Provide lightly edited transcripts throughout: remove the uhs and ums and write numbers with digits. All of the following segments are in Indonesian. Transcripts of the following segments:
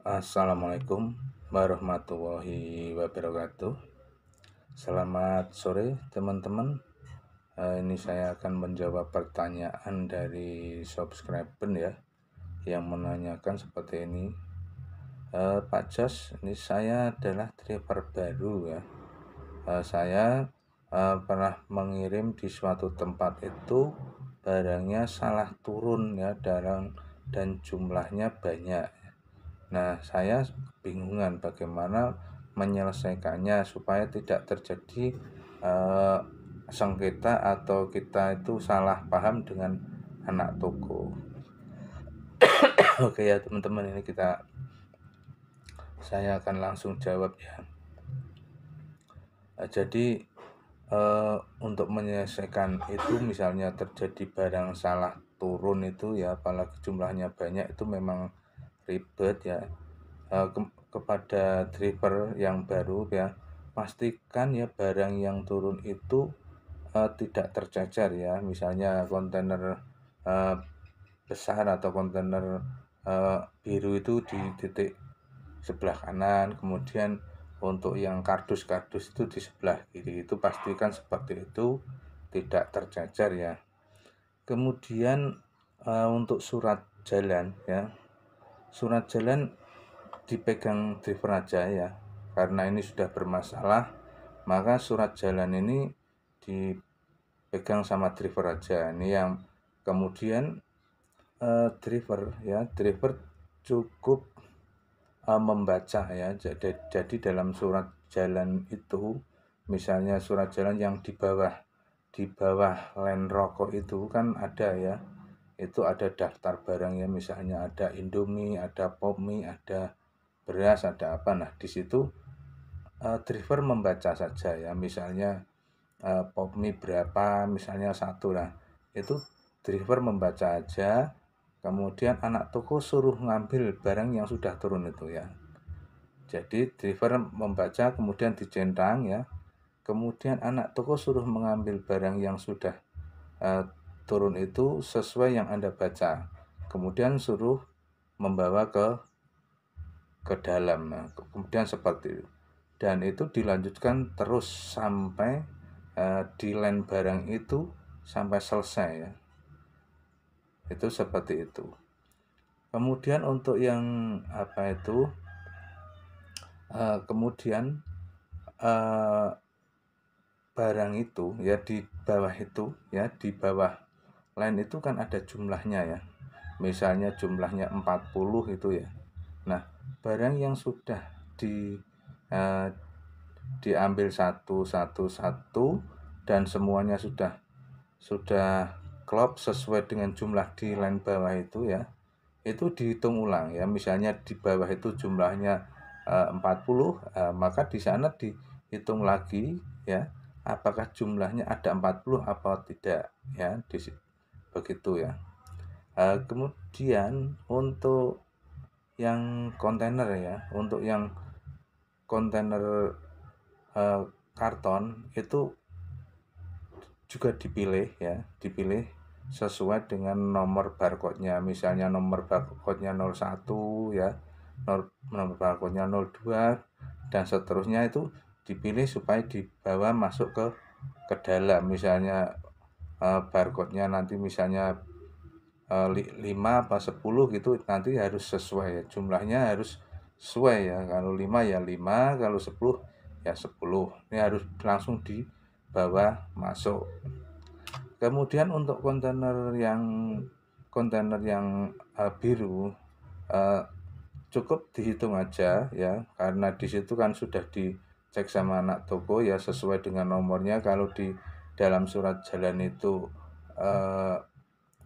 Assalamualaikum warahmatullahi wabarakatuh. Selamat sore teman-teman. Ini saya akan menjawab pertanyaan dari subscriber ya, yang menanyakan seperti ini. Pak Jos, ini saya adalah driver baru ya. Saya pernah mengirim di suatu tempat itu barangnya salah turun ya, dan jumlahnya banyak. Nah, saya bingungan bagaimana menyelesaikannya supaya tidak terjadi sengketa atau kita itu salah paham dengan anak toko. Oke ya teman-teman, saya akan langsung jawab ya. Jadi untuk menyelesaikan itu, misalnya terjadi barang salah turun itu ya, apalagi jumlahnya banyak, itu memang ribet ya. Kepada driver yang baru ya, pastikan ya barang yang turun itu tidak tercecer ya. Misalnya kontainer besar atau kontainer biru itu di titik sebelah kanan, kemudian untuk yang kardus-kardus itu di sebelah kiri. Itu pastikan seperti itu, tidak tercecer ya. Kemudian untuk surat jalan ya, surat jalan dipegang driver aja ya, karena ini sudah bermasalah, maka surat jalan ini dipegang sama driver aja. Ini yang kemudian driver cukup membaca ya. Jadi dalam surat jalan itu, misalnya surat jalan yang di bawah len rokok itu kan ada ya, itu ada daftar barang ya, misalnya ada Indomie, ada Popmie, ada beras, ada apa. Nah, di situ driver membaca saja ya, misalnya Popmie berapa, misalnya satu lah, itu driver membaca aja, kemudian anak toko suruh ngambil barang yang sudah turun itu ya. Jadi driver membaca kemudian dicentang ya, kemudian anak toko suruh mengambil barang yang sudah turun itu sesuai yang Anda baca, kemudian suruh membawa ke dalam. Nah, kemudian seperti itu, dan itu dilanjutkan terus sampai di line barang itu sampai selesai ya. Itu seperti itu. Kemudian untuk yang apa itu, kemudian barang itu ya di bawah itu ya, di bawah line itu kan ada jumlahnya ya, misalnya jumlahnya 40 itu ya. Nah, barang yang sudah diambil satu dan semuanya sudah klop sesuai dengan jumlah di line bawah itu ya, itu dihitung ulang ya. Misalnya di bawah itu jumlahnya 40, maka di sana dihitung lagi ya, apakah jumlahnya ada 40 apa tidak ya, begitu ya. Kemudian untuk yang kontainer ya, untuk yang kontainer karton itu juga dipilih sesuai dengan nomor barcode-nya. Misalnya nomor barcode-nya 01 ya, nomor barcode-nya 02 dan seterusnya, itu dipilih supaya dibawa masuk ke dalam. Misalnya barcode-nya nanti misalnya 5 apa 10 gitu, nanti harus sesuai ya, jumlahnya harus sesuai ya. Kalau 5 ya 5, kalau 10 ya 10. Ini harus langsung dibawa masuk. Kemudian untuk kontainer yang biru, cukup dihitung aja ya, karena di situ kan sudah dicek sama anak toko ya, sesuai dengan nomornya. Kalau di dalam surat jalan itu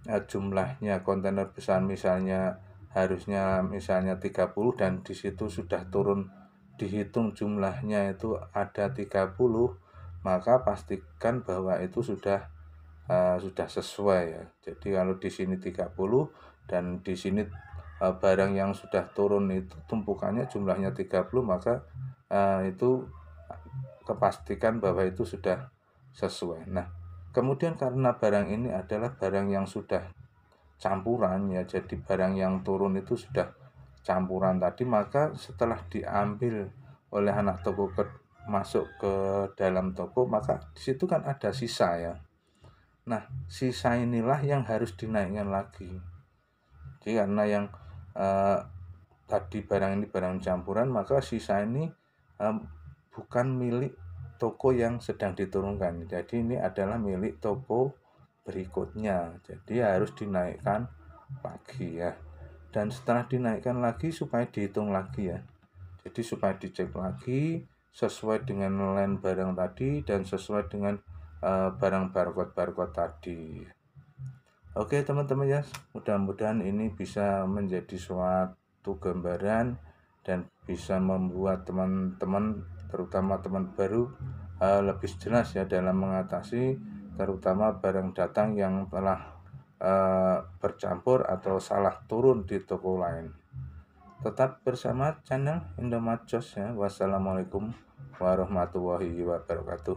jumlahnya kontainer besar misalnya harusnya misalnya 30, dan di situ sudah turun dihitung jumlahnya itu ada 30, maka pastikan bahwa itu sudah sesuai ya. Jadi kalau di sini 30 dan di sini barang yang sudah turun itu tumpukannya jumlahnya 30, maka itu kepastikan bahwa itu sudah sesuai. Nah, kemudian karena barang ini adalah barang yang sudah campuran ya, jadi barang yang turun itu sudah campuran tadi, maka setelah diambil oleh anak toko masuk ke dalam toko, maka di situ kan ada sisa ya. Nah, sisa inilah yang harus dinaikkan lagi. Jadi karena yang tadi barang ini barang campuran, maka sisa ini bukan milik toko yang sedang diturunkan. Jadi ini adalah milik toko berikutnya. Jadi harus dinaikkan lagi ya. Dan setelah dinaikkan lagi supaya dihitung lagi ya. Jadi supaya dicek lagi sesuai dengan line barang tadi dan sesuai dengan barang barcode tadi. Oke teman-teman ya, mudah-mudahan ini bisa menjadi suatu gambaran dan bisa membuat teman-teman, terutama teman baru, lebih jelas ya dalam mengatasi terutama barang datang yang telah bercampur atau salah turun di toko lain. Tetap bersama channel Indomaret Jos ya. Wassalamualaikum warahmatullahi wabarakatuh.